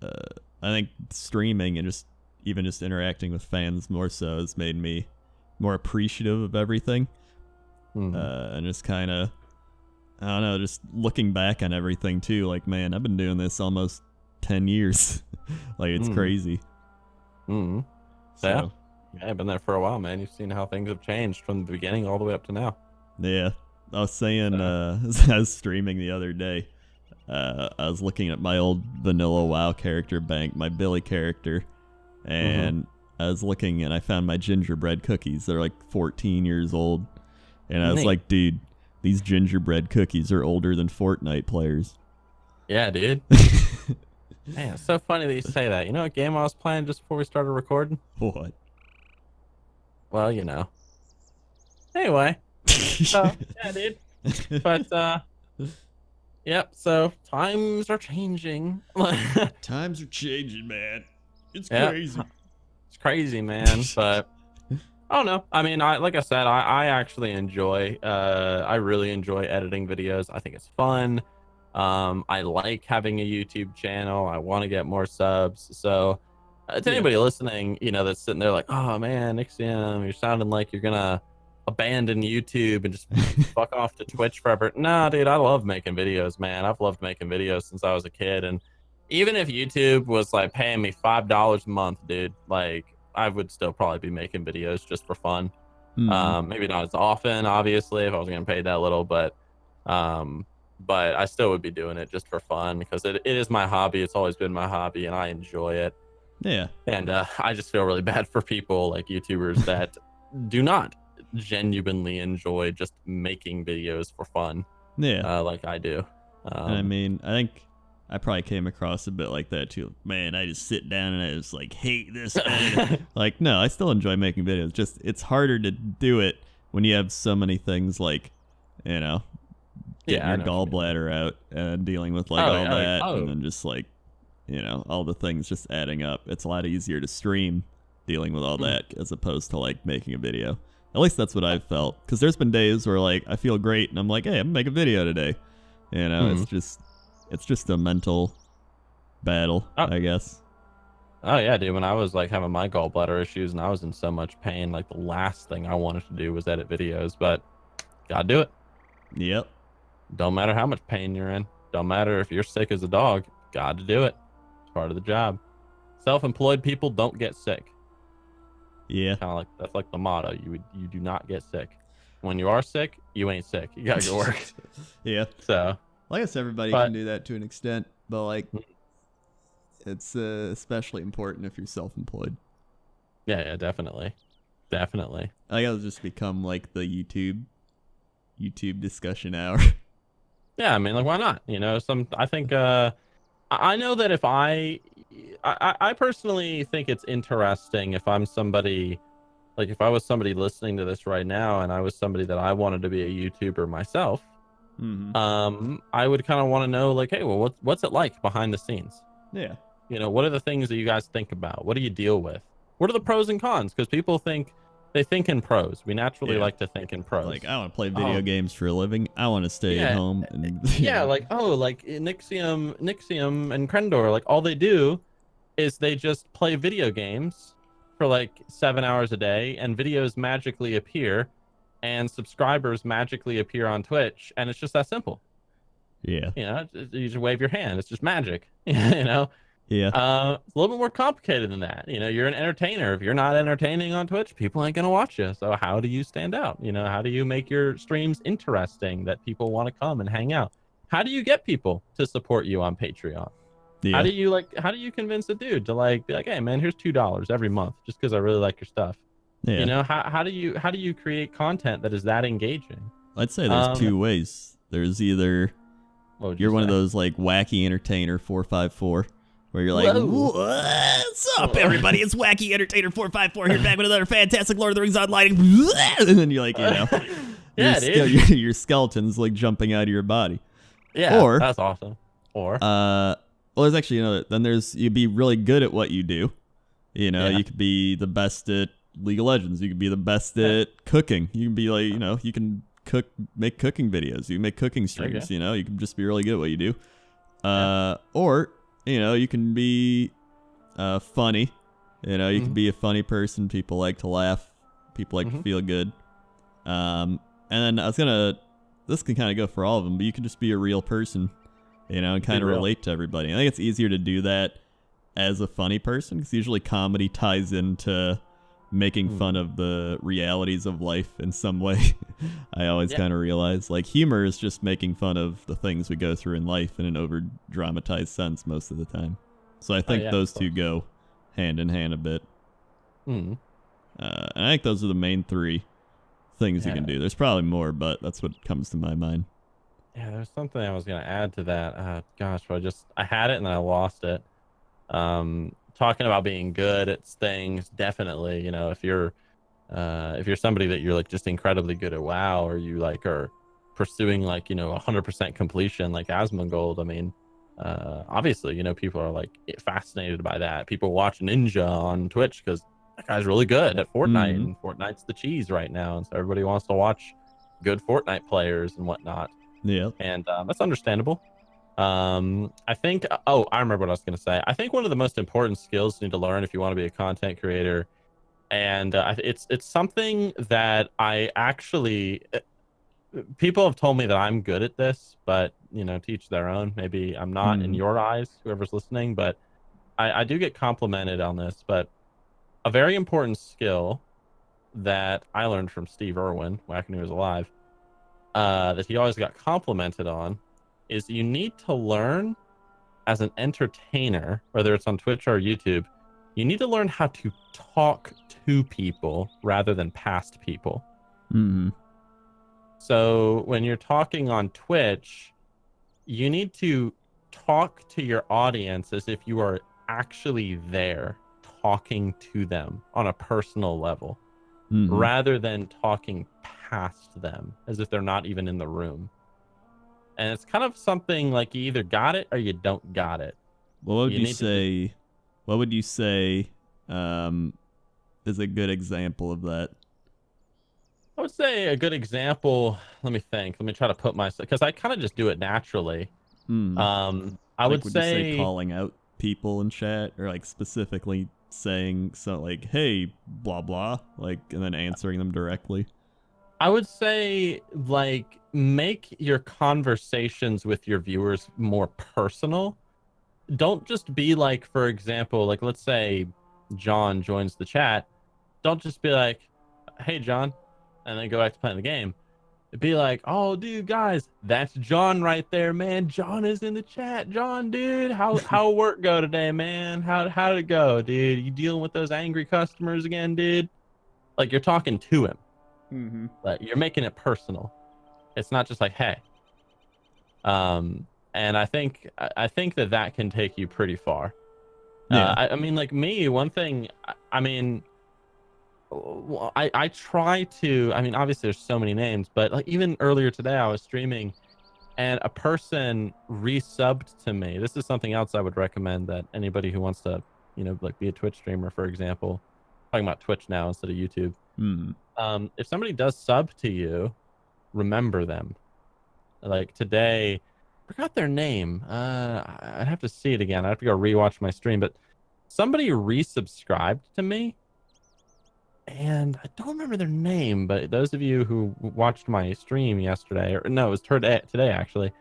I think streaming and just even just interacting with fans more so has made me more appreciative of everything. And just kind of, I don't know, just looking back on everything too. Like, man, I've been doing this almost 10 years. Like, it's crazy. So, yeah, I've been there for a while, man. You've seen how things have changed from the beginning all the way up to now. Yeah. I was saying, I was streaming the other day. I was looking at my old vanilla WoW character bank, my Billy character, and I was looking and I found my gingerbread cookies. They're like 14 years old. And I was like, dude, these gingerbread cookies are older than Fortnite players. Yeah, dude. Man, it's so funny that you say that. You know what game I was playing just before we started recording? What? Well, Anyway. So, yeah, dude. But, Yep. So times are changing. Times are changing, man. It's Yeah, crazy. it's crazy, man. But I don't know. I mean, like I said, I actually enjoy. I really enjoy editing videos. I think it's fun. I like having a YouTube channel. I want to get more subs. So, to Yeah. anybody listening, that's sitting there like, oh man, Nixxiom, you're sounding like you're gonna abandon YouTube and just fuck off to Twitch forever. Nah, dude, I love making videos, man. I've loved making videos since I was a kid, and even if YouTube was like paying me $5 a month, dude, like I would still probably be making videos just for fun. Mhm. Maybe not as often, obviously, if I was getting paid that little, um, but I still would be doing it just for fun because it is my hobby. It's always been my hobby, and I enjoy it. Yeah. And I just feel really bad for people like YouTubers that do not genuinely enjoy just making videos for fun, Yeah. like I do. And I mean, I think I probably came across a bit like that too. Man, I just sit down and I just like hate this. Like, no, I still enjoy making videos. Just it's harder to do it when you have so many things like, you know, getting Yeah, I your know what you mean. gallbladder out and dealing with like Oh, all yeah, like, that, and oh, then just like, all the things just adding up. It's a lot easier to stream dealing with all mm, that as opposed to like making a video. At least that's what I've felt. Because there's been days where like I feel great and I'm like, hey, I'm gonna make a video today. mm. It's just a mental battle, Oh, I guess. oh yeah, dude. When I was like having my gallbladder issues and I was in so much pain, like the last thing I wanted to do was edit videos, but gotta do it. Yep. Don't matter how much pain you're in. Don't matter if you're sick as a dog. Gotta do it. It's part of the job. Self-employed people don't get sick. Yeah. Kind of like that's like the motto. You do not get sick. When you are sick, you ain't sick. You gotta go work. Yeah. So, Well, I guess everybody but can do that to an extent, but like it's especially important if you're self-employed. yeah, definitely, definitely. I guess it'll just become like the YouTube discussion hour. Yeah, I mean, like, why not? I think I know that if I personally think it's interesting if I'm somebody, like if I was somebody listening to this right now and I was somebody that I wanted to be a YouTuber myself, Mm-hmm. I would kind of want to know like, hey, well, what's it like behind the scenes? Yeah. What are the things that you guys think about? What do you deal with? What are the pros and cons? Because people think in pros. We naturally Yeah. like to think in pros. Like I want to play video Oh, games for a living. I want to stay at yeah, home and yeah, like like Nixxiom and Crendor, like all they do is they just play video games for like 7 hours a day, and videos magically appear, and subscribers magically appear on Twitch, and it's just that simple. yeah. You just wave your hand. It's just magic. Yeah. It's a little bit more complicated than that. You're an entertainer. If you're not entertaining on Twitch, people ain't gonna watch you. So how do you stand out? How do you make your streams interesting that people want to come and hang out? How do you get people to support you on Patreon? Yeah. How do you convince a dude to like be like, hey man, here's $2 every month just because I really like your stuff? Yeah. How do you create content that is that engaging? I'd say there's two ways. There's either What would you you're one of say? those like wacky entertainer 454 where you're like, Whoa. what's up, everybody? It's wacky entertainer 454 here back with another fantastic Lord of the Rings Online. And then you're like, Yeah, your skeleton's like jumping out of your body. Yeah, Or that's awesome. Or well, there's actually then there's you'd be really good at what you do. Yeah. You could be the best at League of Legends. You could be the best at cooking. You can be like, you can make cooking videos. You can make cooking streams. Okay. You can just be really good at what you do. Yeah. Or you can be funny. You can be a funny person. People like to laugh. People like to feel good. And then this can kind of go for all of them, but you can just be a real person, and kind of real. relate to everybody. I think it's easier to do that as a funny person because usually comedy ties into making fun of the realities of life in some way. I always kind of realize like humor is just making fun of the things we go through in life in an over dramatized sense most of the time. So I think those two go hand in hand a bit. Mm. And I think those are the main three things you can do. There's probably more, but that's what comes to my mind. Yeah, there's something I was gonna add to that. Gosh, I had it and then I lost it. Talking about being good at things, definitely. If you're somebody that you're like just incredibly good at WoW, or you like are pursuing like 100% completion like Asmongold. I mean, obviously people are like fascinated by that. People watch Ninja on Twitch because that guy's really good at Fortnite, and Fortnite's the cheese right now, and so everybody wants to watch good Fortnite players and whatnot. Yeah. And that's understandable. I think I remember what I was going to say. I think one of the most important skills you need to learn if you want to be a content creator, and it's something that I actually people have told me that I'm good at this, but to each their own. Maybe I'm not in your eyes, whoever's listening, but I do get complimented on this. But a very important skill that I learned from Steve Irwin back when he was alive, that he always got complimented on, is you need to learn as an entertainer, whether it's on Twitch or YouTube, you need to learn how to talk to people rather than past people. So when you're talking on Twitch, you need to talk to your audience as if you are actually there, talking to them on a personal level, rather than talking past them as if they're not even in the room. And it's kind of something like you either got it or you don't got it. What would you say? What would you say is a good example of that? I would say a good example. Let me think. Let me try to put myself, because I kind of just do it naturally. I would you say calling out people in chat, or like specifically saying something like, "Hey, blah blah," like, and then answering them directly. I would say like make your conversations with your viewers more personal. Don't just be like, for example, like let's say John joins the chat. Don't just be like, "Hey John," and then go back to playing the game. It'd be like, "Oh dude, guys, that's John right there, man. John is in the chat. John, dude, how work go today, man? How did it go, dude? You dealing with those angry customers again, dude?" Like you're talking to him. But you're making it personal. It's not just like, "Hey." And I think that can take you pretty far. Yeah. I mean, like me, one thing, I mean, I try to, I mean, obviously there's so many names, but like even earlier today I was streaming and a person resubbed to me. This is something else I would recommend that anybody who wants to, like be a Twitch streamer, for example, talking about Twitch now instead of YouTube. If somebody does sub to you, remember them. Like today, I forgot their name. I'd have to see it again. I have to go rewatch my stream, but somebody resubscribed to me, and I don't remember their name. But those of you who watched my stream yesterday, or no, it was today actually,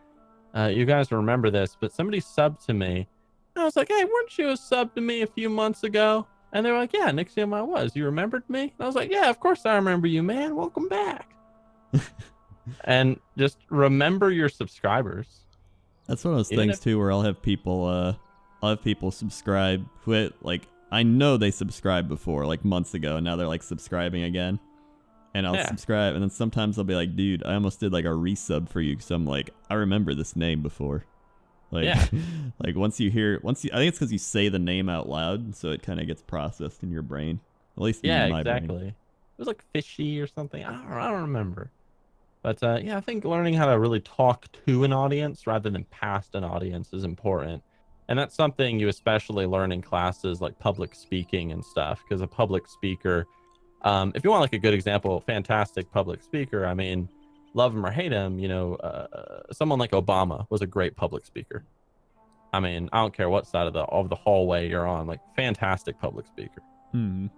you guys remember this. But somebody subbed to me, and I was like, "Hey, weren't you a sub to me a few months ago?" And they were like, "Yeah, Nixxiom, I was. You remembered me?" And I was like, "Yeah, of course I remember you, man. Welcome back." And just remember your subscribers. That's one of those things too, where I'll have people subscribe who like I know they subscribed before, like months ago, and now they're like subscribing again. And I'll subscribe, and then sometimes I'll be like, "Dude, I almost did like a resub for you," because I'm like, I remember this name before. Like, like once you I think it's because you say the name out loud, so it kind of gets processed in your brain. At least in my brain. It was like fishy or something. I don't remember. But I think learning how to really talk to an audience rather than past an audience is important. And that's something you especially learn in classes like public speaking and stuff, because a public speaker, if you want like a good example, fantastic public speaker, I mean, love him or hate him, someone like Obama was a great public speaker. I mean, I don't care what side of the hallway you're on, like fantastic public speaker. And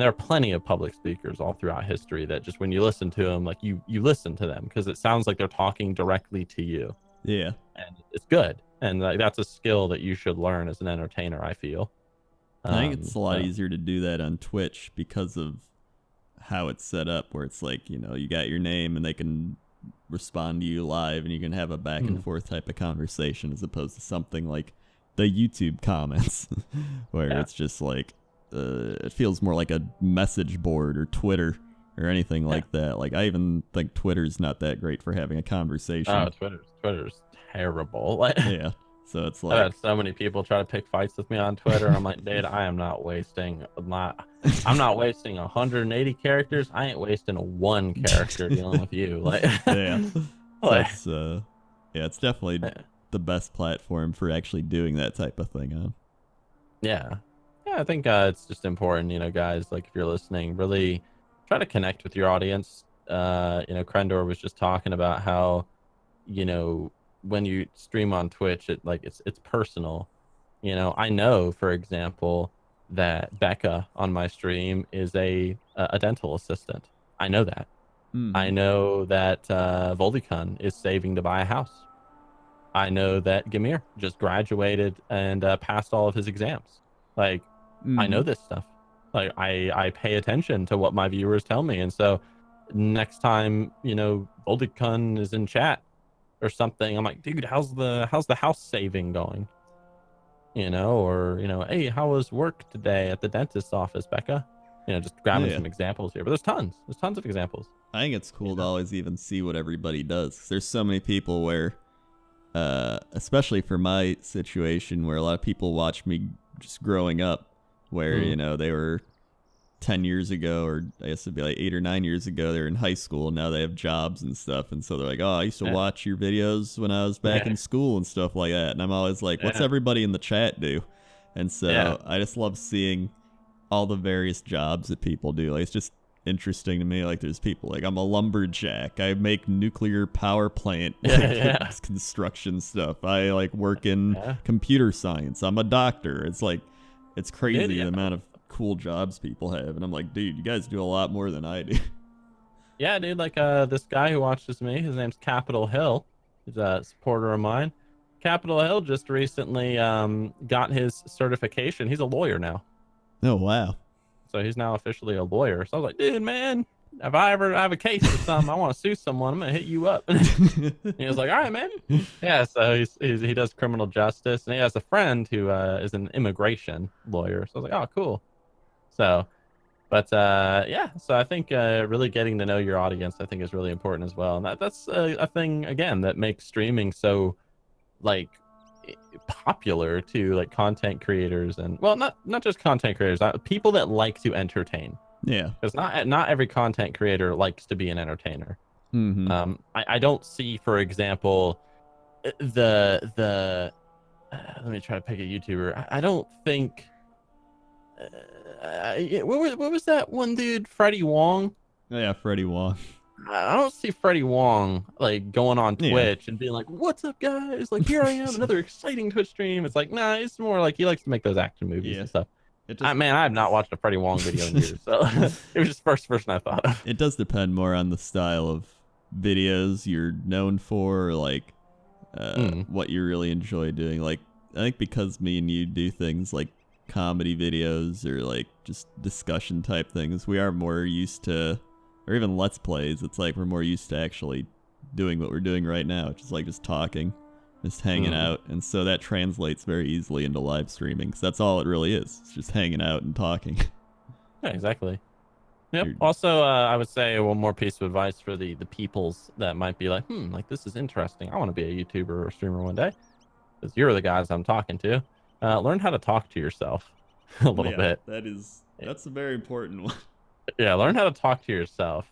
there are plenty of public speakers all throughout history that just when you listen to them, like you listen to them because it sounds like they're talking directly to you. Yeah. And it's good. And like, that's a skill that you should learn as an entertainer, I feel. I think it's a lot easier to do that on Twitch because of how it's set up, where it's like, you got your name and they can respond to you live and you can have a back and forth type of conversation, as opposed to something like the YouTube comments where it's just like, it feels more like a message board or Twitter or anything like that. Like I even think Twitter's not that great for having a conversation. Oh, Twitter's terrible. Like, yeah. So it's like I've had so many people try to pick fights with me on Twitter. I'm like, dude, I'm not wasting 180 characters. I ain't wasting one character dealing with you. Like, yeah. So Like, it's yeah, it's definitely the best platform for actually doing that type of thing on. yeah. Yeah, I think it's just important, guys, like if you're listening, really try to connect with your audience. Crendor was just talking about how, when you stream on Twitch, it's personal. I know, for example, that Becca on my stream is a dental assistant. I know that. I Mm-hmm. know that Voldikun is saving to buy a house. I know that Gamir just graduated and passed all of his exams. Like, I Mm-hmm. know this stuff. Like, I pay attention to what my viewers tell me, and so next time Voldikun is in chat or something, I'm like, dude, how's the house saving going? Or hey, how was work today at the dentist's office, Becca? Just grabbing Yeah. some examples here, but there's tons of examples. I think it's cool to always even see what everybody does. 'Cause there's so many people where, especially for my situation, where a lot of people watch me just growing up, where they were 10 years ago, or I guess it'd be like 8 or 9 years ago, they're in high school. Now they have jobs and stuff, and so they're like, "Oh, I used to watch your videos when I was back in school and stuff like that." And I'm always like, "What's everybody in the chat do?" And so I just love seeing all the various jobs that people do. Like, it's just interesting to me. Like, there's people like, I'm a lumberjack, I make nuclear power plant construction stuff, I like work in computer science, I'm a doctor. It's like, it's crazy the amount of cool jobs people have, and I'm like, dude, you guys do a lot more than I do. Yeah, dude, like this guy who watches me, his name's Capitol Hill. He's a supporter of mine. Capitol Hill just recently got his certification. He's a lawyer now. Oh, wow. So he's now officially a lawyer. So I was like, dude, man, if I ever have a case or something, I want to sue someone, I'm going to hit you up. He was like, all right, man. Yeah, so he does criminal justice, and he has a friend who is an immigration lawyer. So I was like, oh, cool. So, but yeah, so I think really getting to know your audience, I think, is really important as well. And that's a thing, again, that makes streaming so, like, popular to like content creators, and well, not just content creators, people that like to entertain. Yeah, because not every content creator likes to be an entertainer. I don't see, for example, the let me try to pick a YouTuber. I don't think what was that one dude, Freddie Wong? Oh, yeah, Freddie Wong. I don't see Freddie Wong like going on Twitch and being like, "What's up, guys? Like, here I am, another exciting Twitch stream." It's like, nah, it's more like he likes to make those action movies and stuff. Man, I have not watched a Freddie Wong video in years, so it was just the first person I thought of. It does depend more on the style of videos you're known for, or like what you really enjoy doing. Like, I think because me and you do things like comedy videos or like just discussion type things, we are more used to, or even Let's Plays, it's like we're more used to actually doing what we're doing right now, which is like just talking, just hanging out. And so that translates very easily into live streaming, because that's all it really is. It's just hanging out and talking. Yeah, exactly. Yep. Also, I would say one more piece of advice for the peoples that might be like, like, this is interesting, I want to be a YouTuber or streamer one day, because you're the guys I'm talking to. Learn how to talk to yourself a little bit. That's a very important one. Yeah, learn how to talk to yourself,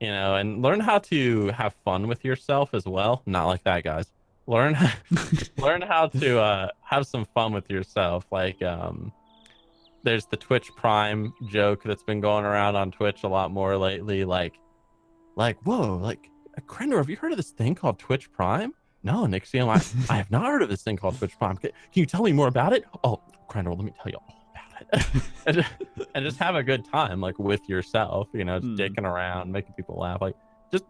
and learn how to have fun with yourself as well. Not like that, guys. Learn how to have some fun with yourself. Like, there's the Twitch Prime joke that's been going around on Twitch a lot more lately. Like, whoa, like, Crendor, have you heard of this thing called Twitch Prime? No, Nixxiom, I have not heard of this thing called Twitch Prime. Can you tell me more about it? Oh, Crendor, let me tell you all about it. and just have a good time, like, with yourself, just dicking around, making people laugh. Like, just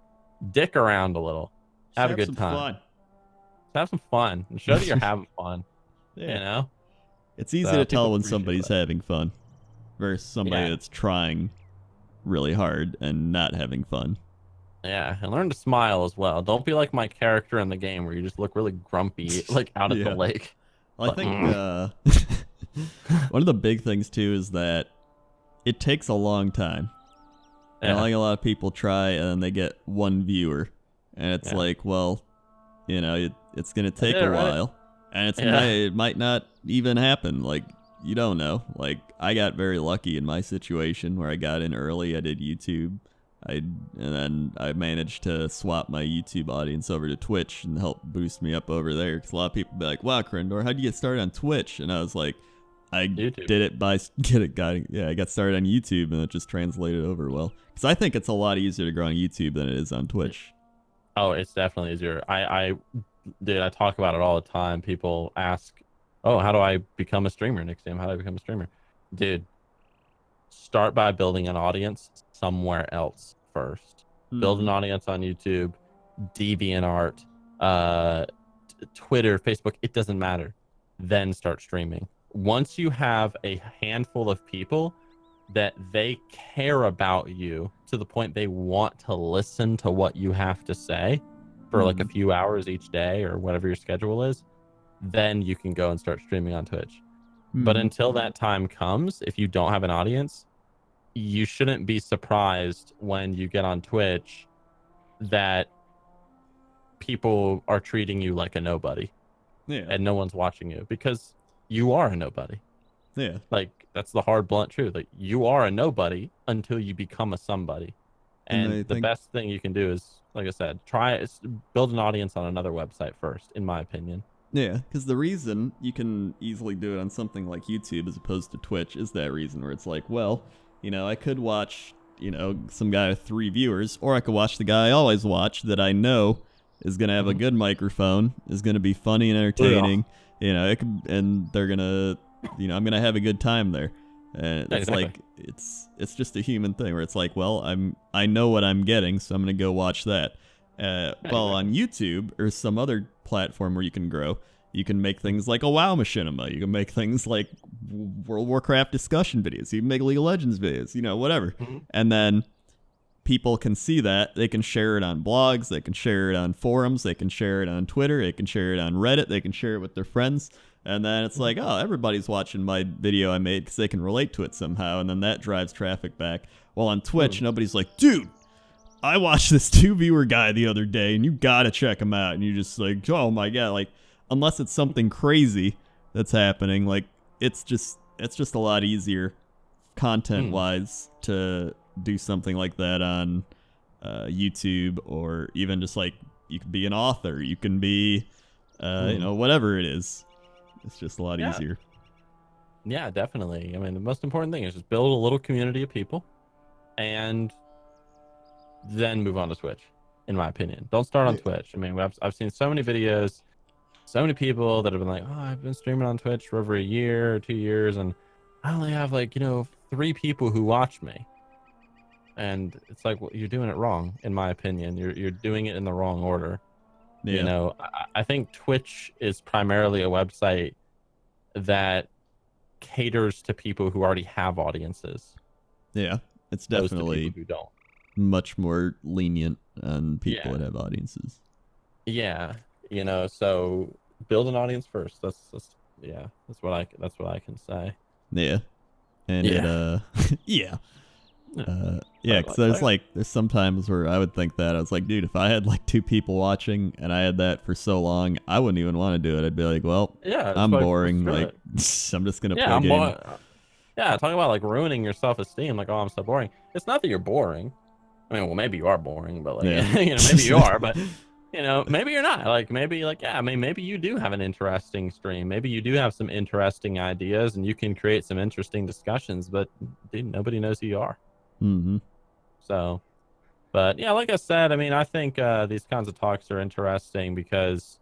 dick around a little. Have a good time. Just have some fun. And show that you're having fun. It's easy to tell when somebody's having fun versus somebody that's trying really hard and not having fun. Yeah, and learn to smile as well. Don't be like my character in the game where you just look really grumpy, like out at the lake. Well, I think one of the big things too is that it takes a long time. And I think a lot of people try and then they get one viewer, and it's like, well, it's gonna take a while, and it might not even happen. Like, you don't know. Like, I got very lucky in my situation where I got in early. I did YouTube And then I managed to swap my YouTube audience over to Twitch and help boost me up over there. Because a lot of people be like, WoWcrendor, how'd you get started on Twitch? And I was like, I YouTube. did it by I got started on YouTube and it just translated over well. Because I think it's a lot easier to grow on YouTube than it is on Twitch. Oh, it's definitely easier. Dude, I talk about it all the time. People ask, oh, how do I become a streamer, Nixxiom? How do I become a streamer? Dude, start by building an audience somewhere else first. Build an audience on YouTube, DeviantArt, Twitter, Facebook, it doesn't matter. Then start streaming. Once you have a handful of people that they care about you to the point they want to listen to what you have to say for like a few hours each day or whatever your schedule is, then you can go and start streaming on Twitch. But until that time comes, if you don't have an audience, you shouldn't be surprised when you get on Twitch that people are treating you like a nobody. Yeah. And no one's watching you because you are a nobody. Yeah. Like, that's the hard, blunt truth. Like, you are a nobody until you become a somebody. And the best thing you can do is, like I said, build an audience on another website first, in my opinion. Yeah, because the reason you can easily do it on something like YouTube as opposed to Twitch is that reason where it's like, well, I could watch, some guy with 3 viewers, or I could watch the guy I always watch that I know is going to have a good microphone, is going to be funny and entertaining, and they're going to, I'm going to have a good time there. And it's Exactly. like, it's just a human thing where it's like, well, I know what I'm getting, so I'm going to go watch that. Well, on YouTube or some other platform where you can grow, you can make things like a WoW machinima. You can make things like World of Warcraft discussion videos. You can make League of Legends videos, whatever. And then people can see that. They can share it on blogs. They can share it on forums. They can share it on Twitter. They can share it on Reddit. They can share it with their friends. And then it's like, oh, everybody's watching my video I made because they can relate to it somehow. And then that drives traffic back. While on Twitch, nobody's like, dude, I watched this 2-viewer guy the other day, and you gotta check him out. And you're just like, oh my god, like, unless it's something crazy that's happening, like, it's just a lot easier, content-wise, to do something like that on YouTube, or even just like, you can be an author, you can be, whatever it is. It's just a lot easier. Yeah, definitely. I mean, the most important thing is just build a little community of people, and then move on to Twitch, in my opinion. Don't start on Twitch. I mean, I've seen so many videos, so many people that have been like, oh, I've been streaming on Twitch for over a year or 2 years, and I only have 3 people who watch me. And it's like, well, you're doing it wrong, in my opinion. You're doing it in the wrong order. Yeah. I think Twitch is primarily a website that caters to people who already have audiences. Yeah, it's definitely people who don't. Much more lenient on people that have audiences. Yeah, so build an audience first. That's what I can say. Yeah, and because there's sometimes where I would think that I was like, dude, if I had 2 people watching and I had that for so long, I wouldn't even want to do it. I'd be like, well, I'm boring. Like, I'm just gonna play a game. Talking about ruining your self-esteem. Like, oh, I'm so boring. It's not that you're boring. I mean, well, maybe you are boring, but maybe you are, but maybe you're not. Maybe you do have an interesting stream. Maybe you do have some interesting ideas, and you can create some interesting discussions. But dude, nobody knows who you are. So, but yeah, like I said, I mean, I think these kinds of talks are interesting because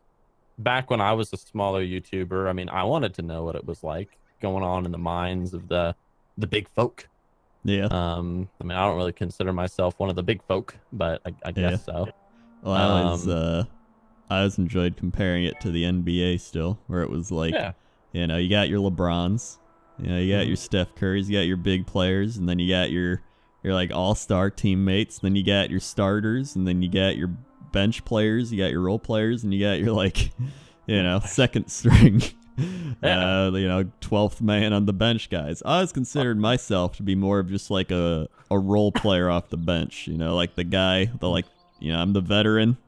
back when I was a smaller YouTuber, I mean, I wanted to know what it was like going on in the minds of the big folk. Yeah. I mean, I don't really consider myself one of the big folk, but I guess so. Well, I always enjoyed comparing it to the NBA still, where it was like, you got your LeBrons, you got your Steph Currys, you got your big players, and then you got your all-star teammates, then you got your starters, and then you got your bench players, you got your role players, and you got your second string. 12th man on the bench guys. I always considered myself to be more of just like a role player off the bench, like the guy, I'm the veteran,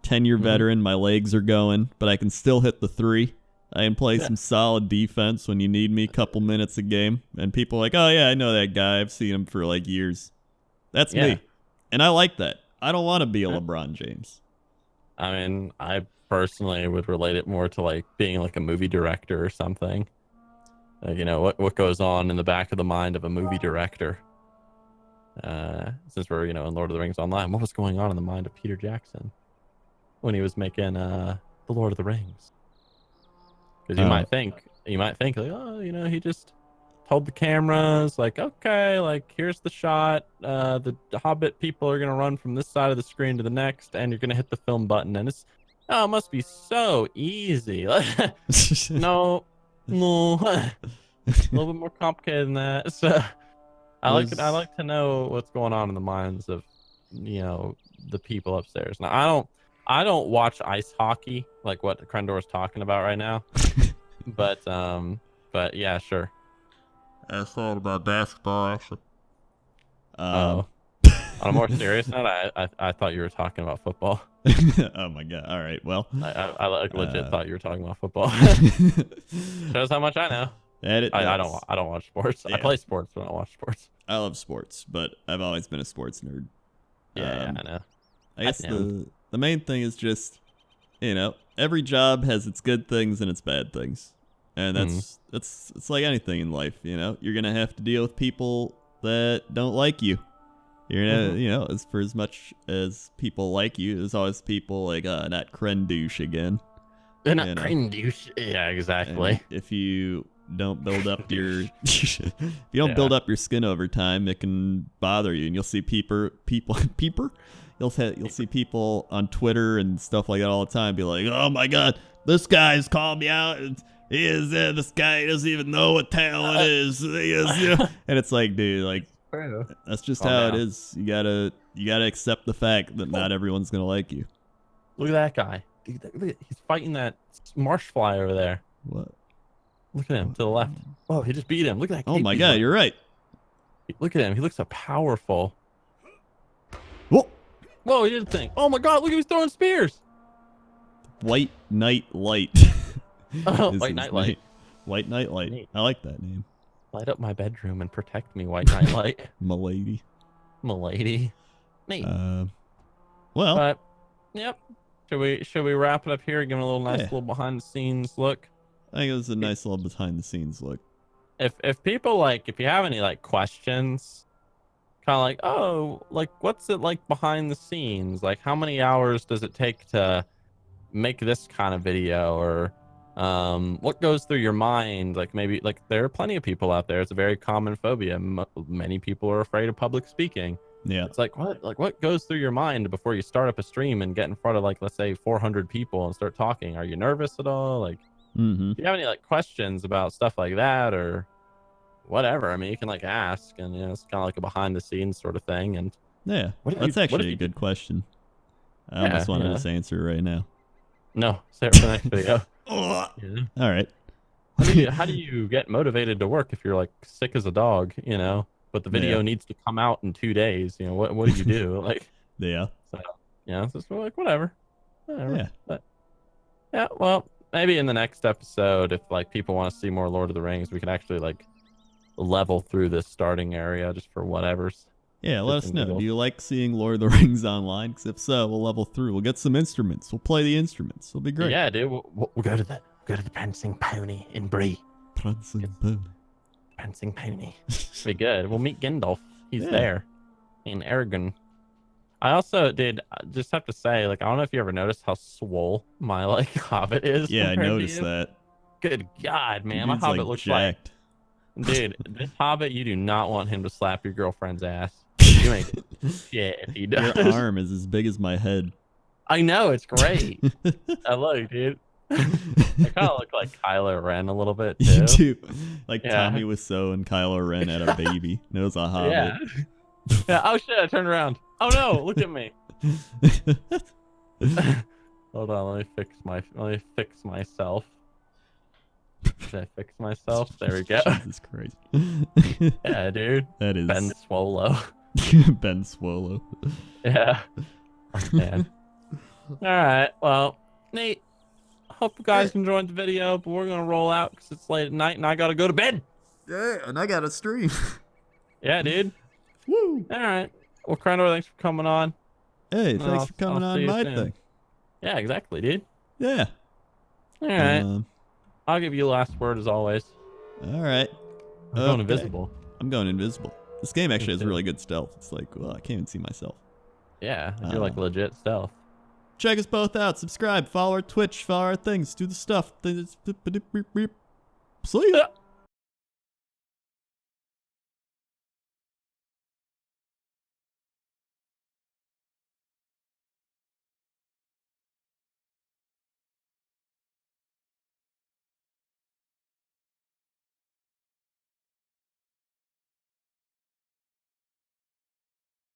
10-year veteran, my legs are going, but I can still hit the 3. I can play some solid defense when you need me, couple minutes a game, and people are like, oh yeah, I know that guy, I've seen him for years. That's me. And I like that. I don't want to be a LeBron James. I mean, I personally would relate it more to like being like a movie director or something. Like, you know, what goes on in the back of the mind of a movie director. Since we're, you know, in Lord of the Rings Online, what was going on in the mind of Peter Jackson when he was making the Lord of the Rings? Because you might think like, oh, you know, he just told the cameras like, okay, like here's the shot. The Hobbit people are gonna run from this side of the screen to the next, and you're gonna hit the film button, and it must be so easy. No, a little bit more complicated than that. So I like to know what's going on in the minds of, you know, the people upstairs. Now I don't watch ice hockey like what Crendor is talking about right now. but yeah, sure. I thought about basketball actually. On a more serious note, I thought you were talking about football. Oh my god! All right, well, I like legit thought you were talking about football. Shows how much I know. I don't watch sports. Yeah. I play sports, but I don't watch sports. I love sports, but I've always been a sports nerd. Yeah, I know. I guess the main thing is just, you know, every job has its good things and its bad things, and it's like anything in life. You know, you're gonna have to deal with people that don't like you. You're gonna, you know, as much as people like you, there's always people like, not Crendouche again. They're not Crendouche. Yeah, exactly. And if you don't build up your build up your skin over time, it can bother you, and you'll see you'll see people on Twitter and stuff like that all the time be like, oh my god, this guy's called me out, and this guy doesn't even know what talent is. He is, you know? And it's like, dude, like, that's just how it is. You gotta accept the fact that not everyone's gonna like you. Look at that guy. Dude, he's fighting that marsh fly over there. What? Look at him to the left. Oh, he just beat him. Look at that. Oh my god, you're right. Look at him. He looks so powerful. Whoa! Whoa, he did a thing. Oh my god, look at him throwing spears. White Knight Light. White Knight Light. White Knight Light. Neat. I like that name. Light up my bedroom and protect me, White Knight Light. Milady. Neat. Well. But, yep. Should we wrap it up here? Give it a little nice little behind the scenes look. I think it was a nice little behind the scenes look. If people like, if you have any like questions, kind of like, oh, like what's it like behind the scenes? Like how many hours does it take to make this kind of video, or what goes through your mind? Like maybe like there are plenty of people out there. It's a very common phobia. Many people are afraid of public speaking. Yeah. It's like what goes through your mind before you start up a stream and get in front of like, let's say 400 people and start talking? Are you nervous at all? Like, if you have any like questions about stuff like that or whatever, I mean, you can like ask, and you know, it's kind of like a behind the scenes sort of thing. And yeah, that's actually a good question. I almost wanted to just answer right now. No, say it for the next video. All right. How do you get motivated to work if you're like sick as a dog, you know, but the video needs to come out in 2 days? You know, what do you do? Like, yeah. So, yeah, it's just like whatever. Yeah. But yeah, well, maybe in the next episode, if like people want to see more Lord of the Rings, we can actually like level through this starting area just for whatever's. Yeah, let us know. Do you like seeing Lord of the Rings online? Because if so, we'll level through. We'll get some instruments. We'll play the instruments. It'll be great. Yeah, dude. We'll go to the Prancing Pony in Bree. Prancing Pony. Prancing Pony. It'll be good. We'll meet Gandalf. He's there. In Aragorn. I also did just have to say, like, I don't know if you ever noticed how swole my like Hobbit is. Yeah, I noticed that. Good God, man. My Hobbit looks jacked. Dude, this Hobbit, you do not want him to slap your girlfriend's ass. You ain't shit if he does. Your arm is as big as my head. I know, it's great. I look, dude. I kind of look like Kylo Ren a little bit, too. You do. Like Tommy Wiseau and Kylo Ren had a baby. And it was a Hobbit. Yeah. Oh, shit, I turned around. Oh, no, look at me. Hold on, let me fix myself. Should I fix myself? There we go. Jesus Christ. Yeah, dude. That is Ben Swolo. Ben Swolo. Yeah. Oh, man. All right. Well, Nate, hope you guys enjoyed the video, but we're going to roll out because it's late at night and I got to go to bed. Yeah, and I got to stream. Yeah, dude. Woo. All right. Well, Crendor, thanks for coming on. Hey, Well, thanks for coming I'll see on you my soon. thing. Yeah, exactly, dude. Yeah. All right. Um, I'll give you the last word as always. all right. I'm going Okay. invisible. I'm going invisible. This game actually Me has too. really good stealth. It's like, well, I can't even see myself. Yeah, I do like legit stealth. Check us both out. Subscribe. Follow our Twitch. Follow our things. Do the stuff. See ya.